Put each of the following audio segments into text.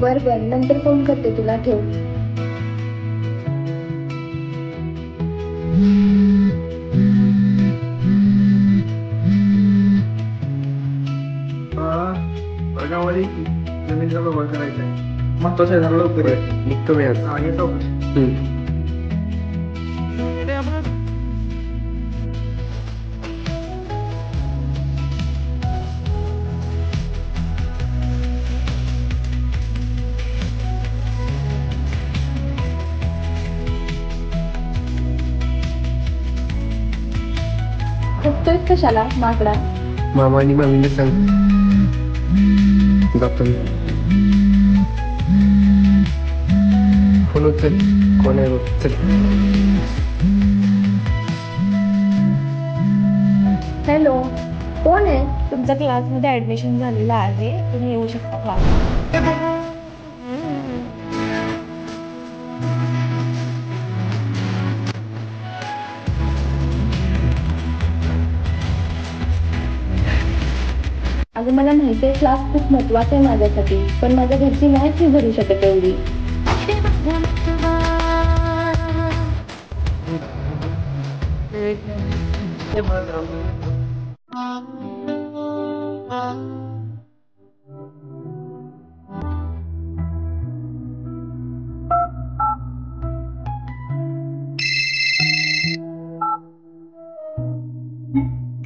बर नंतर फोन करते तुला, ठेव. वर्गामध्ये जमिनीचा व्यवहार करायचा आहे. महत्वाचं आहे, जरा लवकर निघतो मी आज. येतो. बघतोय कशाला माकडा? मामा आणि मामीने सांग जातो मी. फोन उचल, कोण आहे बघ. चल. हॅलो, कोण आहे? तुमच्या क्लासमध्ये ऍडमिशन झालेलं आहे, तुम्ही येऊ शकता क्लास. अगं मला माहिती आहे क्लास खूप महत्वाचा आहे माझ्यासाठी, पण माझ्या घरची नाही भरू शकत एवढी.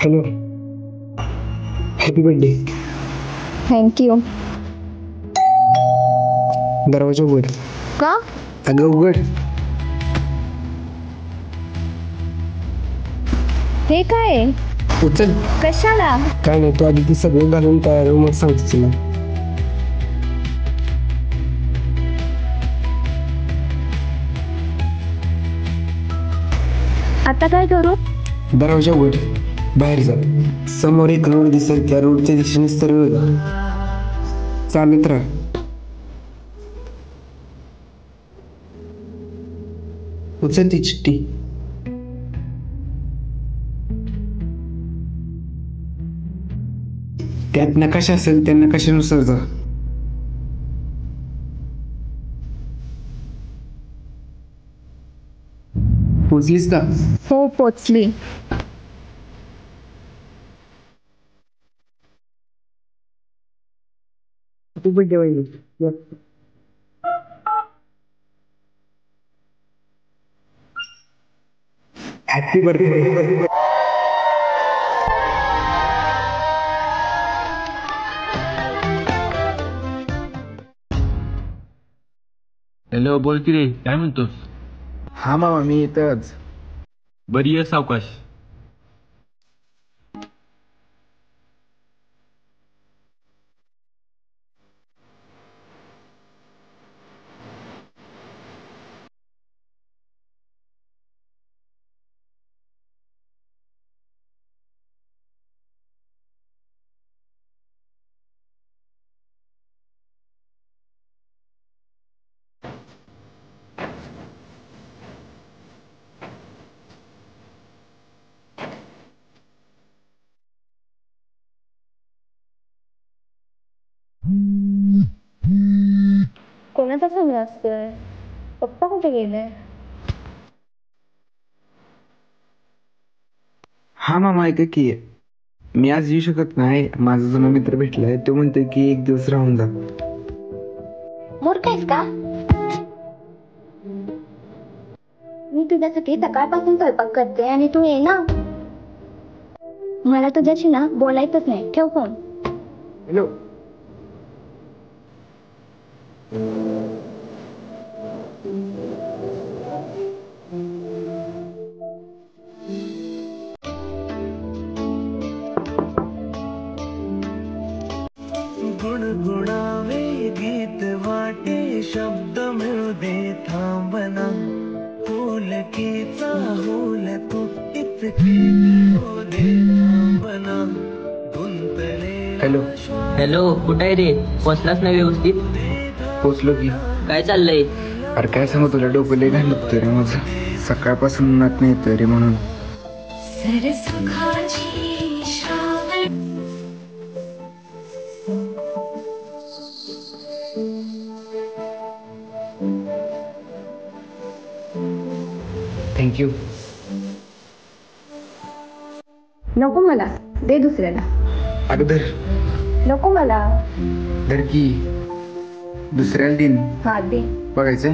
Hello, happy birthday. थँक्यू. दरवाजा उघड. का? अगं उघड. हे काय? उचल. कशाला? काय नाही, तू आधी ती सगळं घालून तयार हो, मग सांगतो तुला. आता काय करू? दरवाजा उघड, बाहेर जा. समोर एक रोड दिसेल, त्या रोडच्या दिशेने सरळ चालत राहा. उचल ती चिठ्ठी. त्यात नकाशा असेल, त्या नकाशानुसार जा. पोचलीस का? हो, पोचली. हॅपी बर्थडे वहिनी. Happy birthday. हॅलो, बोल की रे, काय म्हणतोस? हा मामा, मी इथंच. बरी आहे सावकाश. कोणाचा फोन असतोय? पप्पा कुठे गेले? हा मामा, ऐका की, मी आज येऊ शकत नाही. माझा जुना मित्र भेटलाय, तो म्हणतोय की एक दिवस राहून जा. मूर्ख आहेस का? मी तुझ्यासाठी सकाळपासून स्वयंपाक करते आणि तू ये ना. मला तुझ्याशी ना बोलायचंच नाही. ठेव फोन. हॅलो. गुणगुणावे गीत वाटे, शब्द मिळू दे थांबना. होलकीचा होल तू इतके हो दे थांबना. हॅलो. हॅलो, कुठे आहे रे? पोचलाच नाही व्यवस्थित? पोचलो की. काय चाललंय? अरे काय सांगू तुला, डोकं लय घाण दुखतंय रे माझं. सकाळपासून उन्हात नाही येतोय रे म्हणून. थँक्यू. नको मला, दे दुसऱ्याला. अगोदर नको मला. धर की, दुसऱ्याला दिन हा दे. बघायचं.